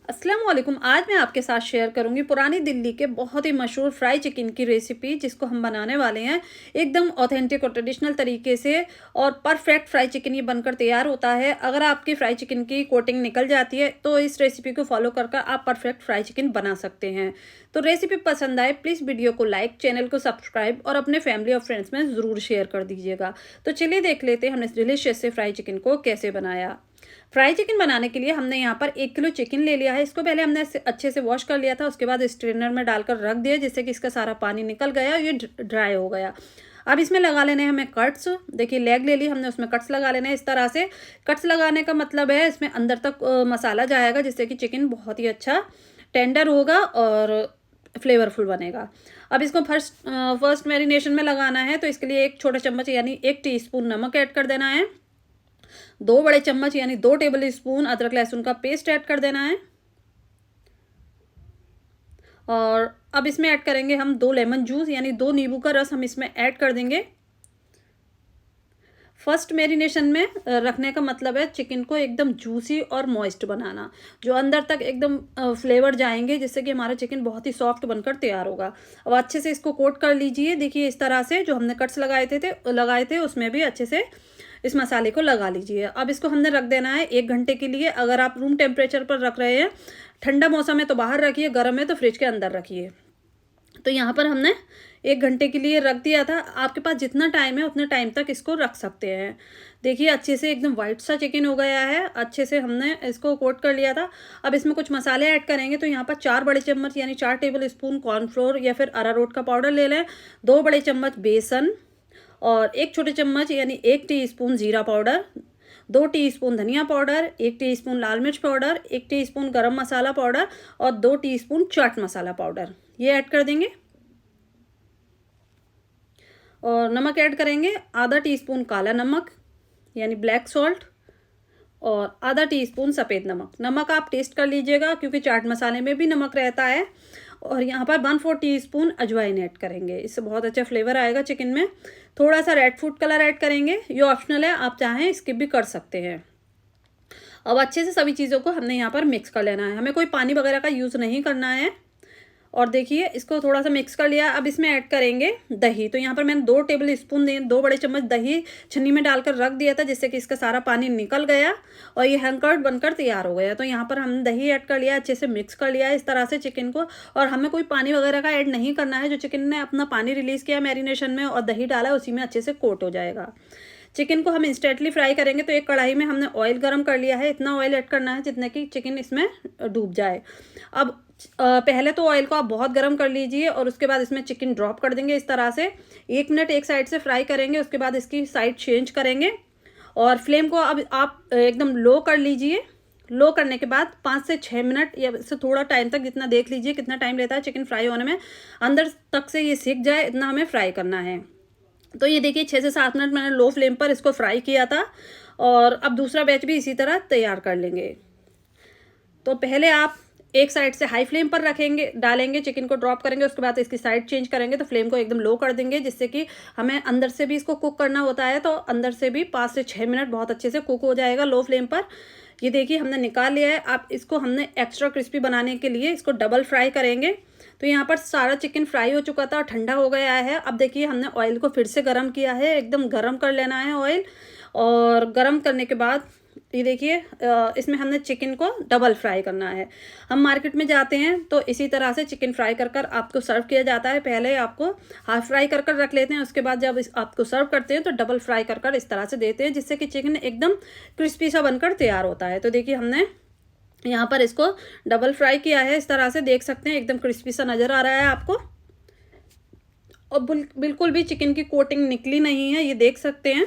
अस्सलाम वालेकुम। आज मैं आपके साथ शेयर करूंगी पुरानी दिल्ली के बहुत ही मशहूर फ्राई चिकन की रेसिपी, जिसको हम बनाने वाले हैं एकदम ऑथेंटिक और ट्रेडिशनल तरीके से। और परफेक्ट फ्राई चिकन ये बनकर तैयार होता है। अगर आपकी फ्राई चिकन की कोटिंग निकल जाती है तो इस रेसिपी को फॉलो कर आप परफेक्ट फ्राई चिकन बना सकते हैं। तो रेसिपी पसंद आए प्लीज़ वीडियो को लाइक, चैनल को सब्सक्राइब और अपने फैमिली और फ्रेंड्स में ज़रूर शेयर कर दीजिएगा। तो चलिए देख लेते हैं हमने इस डिलीशियस से फ्राई चिकन को कैसे बनाया। फ्राई चिकन बनाने के लिए हमने यहाँ पर 1 किलो चिकन ले लिया है। इसको पहले हमने अच्छे से वॉश कर लिया था, उसके बाद स्ट्रेनर में डालकर रख दिया, जिससे कि इसका सारा पानी निकल गया, ये ड्राई हो गया। अब इसमें लगा लेने हैं हमें कट्स। देखिए लेग ले ली हमने, उसमें कट्स लगा लेने हैं इस तरह से। कट्स लगाने का मतलब है इसमें अंदर तक मसाला जाएगा, जिससे कि चिकन बहुत ही अच्छा टेंडर होगा और फ्लेवरफुल बनेगा। अब इसको फर्स्ट मैरिनेशन में लगाना है, तो इसके लिए 1 छोटा चम्मच यानी 1 टीस्पून नमक ऐड कर देना है। 2 बड़े चम्मच यानी 2 टेबल स्पून अदरक लहसुन का पेस्ट ऐड कर देना है। और अब इसमें ऐड करेंगे हम 2 लेमन जूस यानी 2 नींबू का रस हम इसमें ऐड कर देंगे। फर्स्ट मैरिनेशन में रखने का मतलब है चिकन को एकदम जूसी और मॉइस्ट बनाना, जो अंदर तक एकदम फ्लेवर जाएंगे, जिससे कि हमारा चिकन बहुत ही सॉफ्ट बनकर तैयार होगा। अब अच्छे से इसको कोट कर लीजिए। देखिए इस तरह से जो हमने कट्स लगाए थे उसमें भी अच्छे से इस मसाले को लगा लीजिए। अब इसको हमने रख देना है 1 घंटे के लिए। अगर आप रूम टेम्परेचर पर रख रहे हैं, ठंडा मौसम है तो बाहर रखिए, गर्म है तो फ्रिज के अंदर रखिए। तो यहाँ पर हमने 1 घंटे के लिए रख दिया था। आपके पास जितना टाइम है उतने टाइम तक इसको रख सकते हैं। देखिए अच्छे से एकदम वाइट सा चिकन हो गया है, अच्छे से हमने इसको कोट कर लिया था। अब इसमें कुछ मसाले ऐड करेंगे, तो यहाँ पर 4 बड़े चम्मच यानी 4 टेबल स्पून कॉर्नफ्लोर या फिर अरारोट का पाउडर ले लें। 2 बड़े चम्मच बेसन और 1 छोटे चम्मच यानी 1 टीस्पून जीरा पाउडर, 2 टीस्पून धनिया पाउडर, 1 टीस्पून लाल मिर्च पाउडर, 1 टीस्पून गरम मसाला पाउडर और 2 टीस्पून चाट मसाला पाउडर, ये ऐड कर देंगे। और नमक ऐड करेंगे आधा टीस्पून काला नमक यानी ब्लैक सॉल्ट और आधा टीस्पून सफ़ेद नमक। नमक आप टेस्ट कर लीजिएगा क्योंकि चाट मसाले में भी नमक रहता है। और यहाँ पर 1/4 टीस्पून अजवाइन ऐड करेंगे, इससे बहुत अच्छा फ्लेवर आएगा चिकन में। थोड़ा सा रेड फूड कलर ऐड करेंगे, ये ऑप्शनल है, आप चाहें स्किप भी कर सकते हैं। अब अच्छे से सभी चीज़ों को हमने यहाँ पर मिक्स कर लेना है, हमें कोई पानी वगैरह का यूज़ नहीं करना है। और देखिए इसको थोड़ा सा मिक्स कर लिया। अब इसमें ऐड करेंगे दही। तो यहाँ पर मैंने 2 टेबल स्पून 2 बड़े चम्मच दही छन्नी में डालकर रख दिया था, जिससे कि इसका सारा पानी निकल गया और ये हैंकर्ड बनकर तैयार हो गया। तो यहाँ पर हमने दही ऐड कर लिया, अच्छे से मिक्स कर लिया इस तरह से चिकन को। और हमें कोई पानी वगैरह का ऐड नहीं करना है, जो चिकन ने अपना पानी रिलीज़ किया मैरिनेशन में और दही डाला उसी में अच्छे से कोट हो जाएगा। चिकन को हम इंस्टेंटली फ्राई करेंगे, तो एक कढ़ाई में हमने ऑयल गरम कर लिया है। इतना ऑयल ऐड करना है जितना कि चिकन इसमें डूब जाए। अब पहले तो ऑयल को आप बहुत गर्म कर लीजिए और उसके बाद इसमें चिकन ड्रॉप कर देंगे इस तरह से। 1 मिनट एक साइड से फ्राई करेंगे, उसके बाद इसकी साइड चेंज करेंगे और फ्लेम को अब आप एकदम लो कर लीजिए। लो करने के बाद 5 से 6 मिनट या इससे थोड़ा टाइम तक, जितना देख लीजिए कितना टाइम लेता है चिकन फ्राई होने में, अंदर तक से ये सीख जाए इतना हमें फ्राई करना है। तो ये देखिए 6 से 7 मिनट मैंने लो फ्लेम पर इसको फ्राई किया था और अब दूसरा बैच भी इसी तरह तैयार कर लेंगे। तो पहले आप एक साइड से हाई फ्लेम पर रखेंगे, डालेंगे, चिकन को ड्रॉप करेंगे, उसके बाद इसकी साइड चेंज करेंगे, तो फ्लेम को एकदम लो कर देंगे, जिससे कि हमें अंदर से भी इसको कुक करना होता है। तो अंदर से भी 5 से 6 मिनट बहुत अच्छे से कुक हो जाएगा लो फ्लेम पर। ये देखिए हमने निकाल लिया है। आप इसको हमने एक्स्ट्रा क्रिस्पी बनाने के लिए इसको डबल फ्राई करेंगे। तो यहाँ पर सारा चिकन फ्राई हो चुका था और ठंडा हो गया है। अब देखिए हमने ऑयल को फिर से गर्म किया है, एकदम गर्म कर लेना है ऑयल। और गर्म करने के बाद ये देखिए इसमें हमने चिकन को डबल फ्राई करना है। हम मार्केट में जाते हैं तो इसी तरह से चिकन फ्राई कर आपको सर्व किया जाता है। पहले आपको हाफ फ्राई कर रख लेते हैं, उसके बाद जब आपको सर्व करते हैं तो डबल फ्राई कर इस तरह से देते हैं, जिससे कि चिकन एकदम क्रिस्पी सा बनकर तैयार होता है। तो देखिए हमने यहाँ पर इसको डबल फ्राई किया है, इस तरह से देख सकते हैं एकदम क्रिस्पी सा नज़र आ रहा है आपको। और बिल्कुल भी चिकन की कोटिंग निकली नहीं है, ये देख सकते हैं।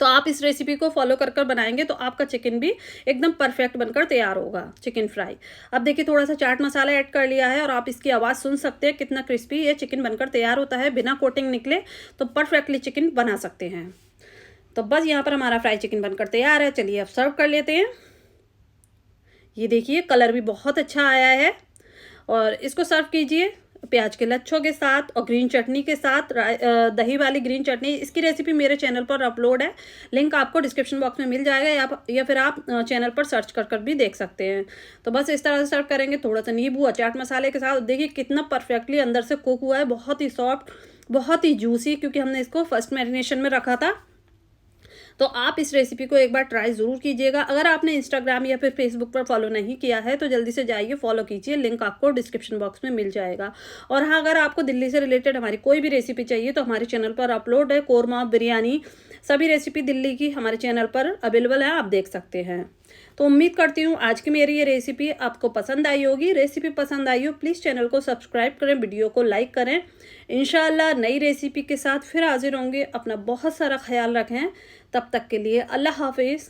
तो आप इस रेसिपी को फॉलो कर बनाएंगे तो आपका चिकन भी एकदम परफेक्ट बनकर तैयार होगा चिकन फ्राई। अब देखिए थोड़ा सा चाट मसाला ऐड कर लिया है और आप इसकी आवाज़ सुन सकते हैं कितना क्रिस्पी ये चिकन बनकर तैयार होता है। बिना कोटिंग निकले तो परफेक्टली चिकन बना सकते हैं। तो बस यहाँ पर हमारा फ्राई चिकन बनकर तैयार है। चलिए अब सर्व कर लेते हैं। ये देखिए कलर भी बहुत अच्छा आया है और इसको सर्व कीजिए। प्याज के लच्छों के साथ और ग्रीन चटनी के साथ, दही वाली ग्रीन चटनी। इसकी रेसिपी मेरे चैनल पर अपलोड है, लिंक आपको डिस्क्रिप्शन बॉक्स में मिल जाएगा, या फिर आप चैनल पर सर्च कर भी देख सकते हैं। तो बस इस तरह से सर्व करेंगे, थोड़ा सा नींबू और चाट मसाले के साथ। देखिए कितना परफेक्टली अंदर से कुक हुआ है, बहुत ही सॉफ्ट, बहुत ही जूसी, क्योंकि हमने इसको फर्स्ट मैरिनेशन में रखा था। तो आप इस रेसिपी को एक बार ट्राई ज़रूर कीजिएगा। अगर आपने इंस्टाग्राम या फिर फेसबुक पर फॉलो नहीं किया है तो जल्दी से जाइए, फॉलो कीजिए, लिंक आपको डिस्क्रिप्शन बॉक्स में मिल जाएगा। और हाँ, अगर आपको दिल्ली से रिलेटेड हमारी कोई भी रेसिपी चाहिए तो हमारे चैनल पर अपलोड है, कोरमा, बिरयानी, सभी रेसिपी दिल्ली की हमारे चैनल पर अवेलेबल है, आप देख सकते हैं। तो उम्मीद करती हूँ आज की मेरी ये रेसिपी आपको पसंद आई होगी। रेसिपी पसंद आई हो प्लीज़ चैनल को सब्सक्राइब करें, वीडियो को लाइक करें। इंशाल्लाह नई रेसिपी के साथ फिर हाजिर होंगे। अपना बहुत सारा ख्याल रखें, तब तक के लिए अल्लाह हाफिज़।